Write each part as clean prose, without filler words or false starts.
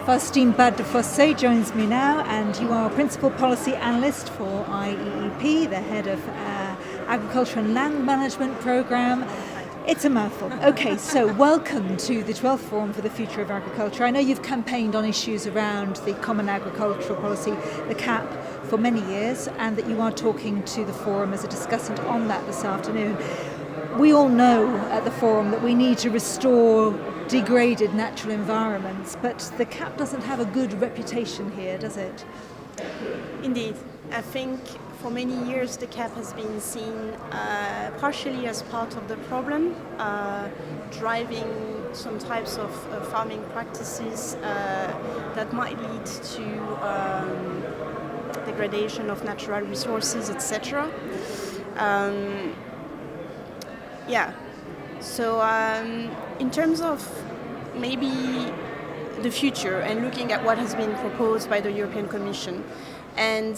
Faustine Bas-Defossez joins me now, and you are Principal Policy Analyst for IEEP, the Head of Agriculture and Land Management Programme. It's a mouthful. Okay, so welcome to the 12th Forum for the Future of Agriculture. I know you've campaigned on issues around the Common Agricultural Policy, the CAP, for many years, and that you are talking to the Forum as a discussant on that this afternoon. We all know at the Forum that we need to restore degraded natural environments, but the CAP doesn't have a good reputation here, does it? Indeed. I think for many years the CAP has been seen partially as part of the problem, driving some types of farming practices that might lead to degradation of natural resources, etc. So in terms of maybe the future and looking at what has been proposed by the European Commission and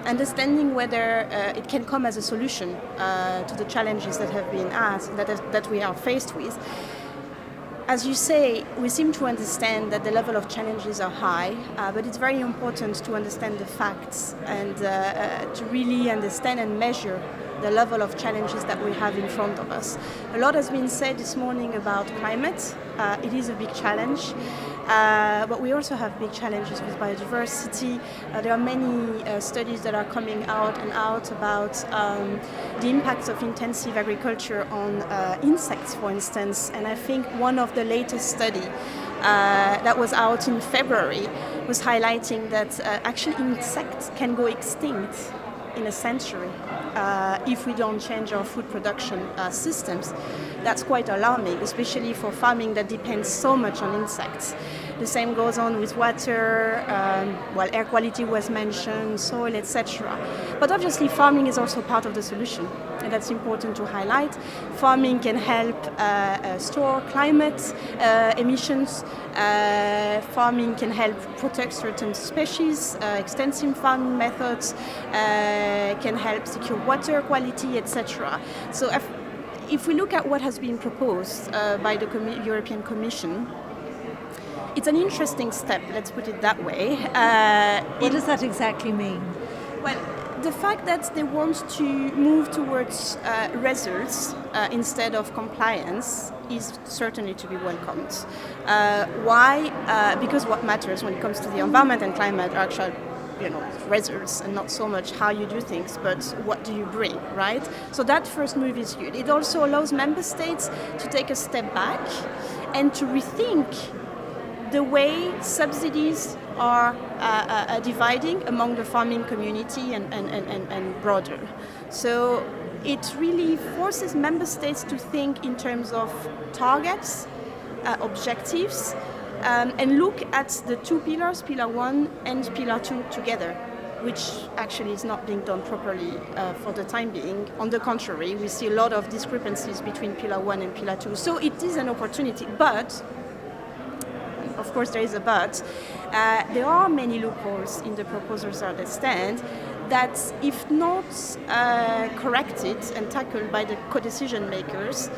understanding whether it can come as a solution to the challenges that have been asked, that we are faced with. As you say, we seem to understand that the level of challenges are high, but it's very important to understand the facts and to really understand and measure the level of challenges that we have in front of us. A lot has been said this morning about climate. It is a big challenge, but we also have big challenges with biodiversity. There are many studies that are coming out about the impacts of intensive agriculture on insects, for instance. And I think one of the latest study that was out in February was highlighting that actually insects can go extinct in a century if we don't change our food production systems. That's quite alarming, especially for farming that depends so much on insects. The same goes on with water, air quality was mentioned, soil, etc. But obviously farming is also part of the solution, and that's important to highlight. Farming can help store climate emissions. Farming can help protect certain species. Extensive farming methods can help secure water quality, etc. So if we look at what has been proposed by the European Commission, it's an interesting step, let's put it that way. What does that exactly mean? Well, the fact that they want to move towards results instead of compliance is certainly to be welcomed. Why? Because what matters when it comes to the environment and climate are actual results, and not so much how you do things, but what do you bring, right? So that first move is good. It also allows member states to take a step back and to rethink the way subsidies are dividing among the farming community and broader. So it really forces member states to think in terms of targets, objectives, and look at the two pillars, Pillar 1 and Pillar 2 together, which actually is not being done properly for the time being. On the contrary, we see a lot of discrepancies between Pillar 1 and Pillar 2. So it is an opportunity, but of course there is a but. There are many loopholes in the proposals as they stand that, if not corrected and tackled by the co-decision makers,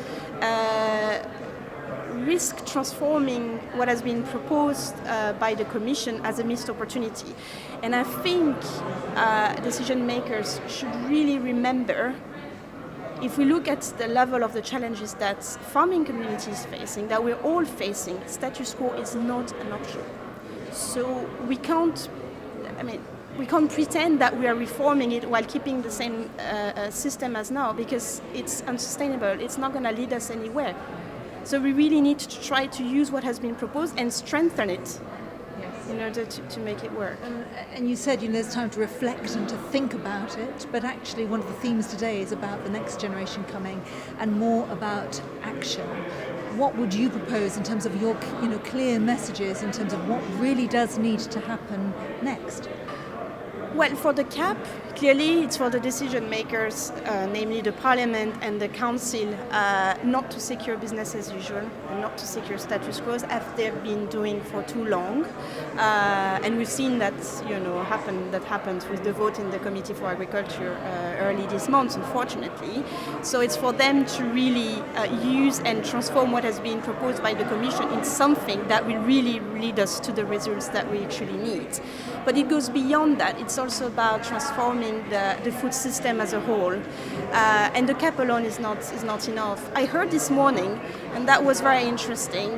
risk transforming what has been proposed by the Commission as a missed opportunity. And I think decision makers should really remember, if we look at the level of the challenges that farming community is facing, that we're all facing, status quo is not an option. So we can't pretend that we are reforming it while keeping the same system as now, because it's unsustainable. It's not going to lead us anywhere. So we really need to try to use what has been proposed and strengthen it in order to make it work. And you said there's time to reflect and to think about it, but actually one of the themes today is about the next generation coming and more about action. What would you propose in terms of your clear messages in terms of what really does need to happen next? Well, for the CAP, clearly it's for the decision makers, namely the Parliament and the Council, not to secure business as usual, and not to secure status quo as they've been doing for too long. And we've seen that, happened with the vote in the Committee for Agriculture early this month, unfortunately. So it's for them to really use and transform what has been proposed by the Commission in something that will really lead us to the results that we actually need. But it goes beyond that. It's also about transforming the food system as a whole. And the cap alone is not enough. I heard this morning, and that was very interesting,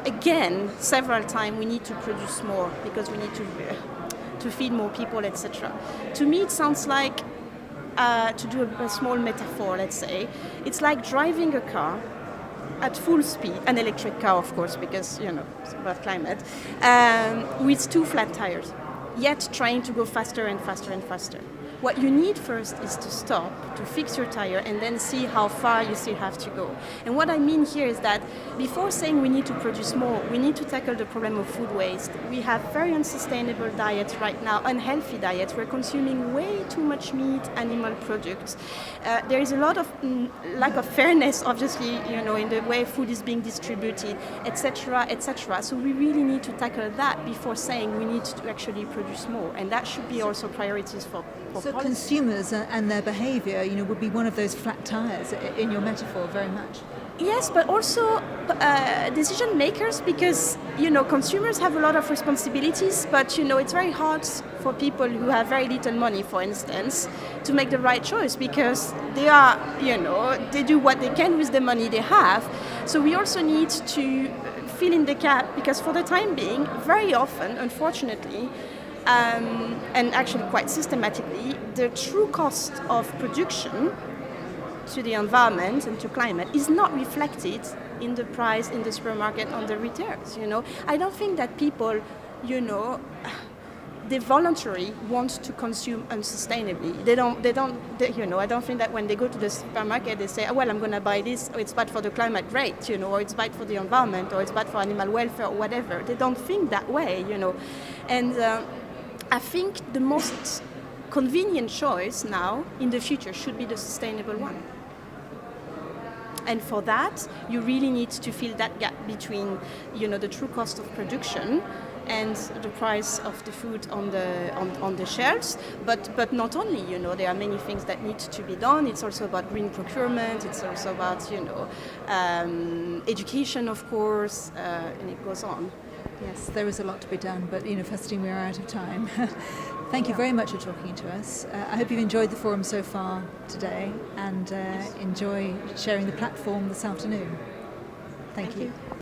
again, several times, we need to produce more because we need to feed more people, etc. To me, it sounds like, to do a small metaphor, let's say, it's like driving a car at full speed, an electric car, of course, because, it's about climate, with 2 flat tires, yet trying to go faster and faster and faster. What you need first is to stop, to fix your tire, and then see how far you still have to go. And what I mean here is that before saying we need to produce more, we need to tackle the problem of food waste. We have very unsustainable diets right now, unhealthy diets. We're consuming way too much meat, animal products. There is a lot of lack of fairness, obviously, in the way food is being distributed, etc., etc. So we really need to tackle that before saying we need to actually produce more. And that should be also priorities for So consumers and their behaviour, would be one of those flat tires in your metaphor very much. Yes, but also decision makers, because consumers have a lot of responsibilities, but it's very hard for people who have very little money, for instance, to make the right choice because they are, they do what they can with the money they have. So we also need to fill in the gap because for the time being, very often, unfortunately, and actually quite systematically, the true cost of production to the environment and to climate is not reflected in the price in the supermarket on the retailers. I don't think that people, they voluntarily want to consume unsustainably. I don't think that when they go to the supermarket they say, well, I'm going to buy this, or it's bad for the climate, great, or it's bad for the environment, or it's bad for animal welfare, or whatever. They don't think that way, And I think the most convenient choice now in the future should be the sustainable one. And for that, you really need to fill that gap between, the true cost of production and the price of the food on the shelves. But not only, there are many things that need to be done. It's also about green procurement. It's also about, education, of course, and it goes on. Yes, there is a lot to be done, but Faustine, we are out of time. Thank you very much for talking to us. I hope you've enjoyed the forum so far today and enjoy sharing the platform this afternoon. Thank you.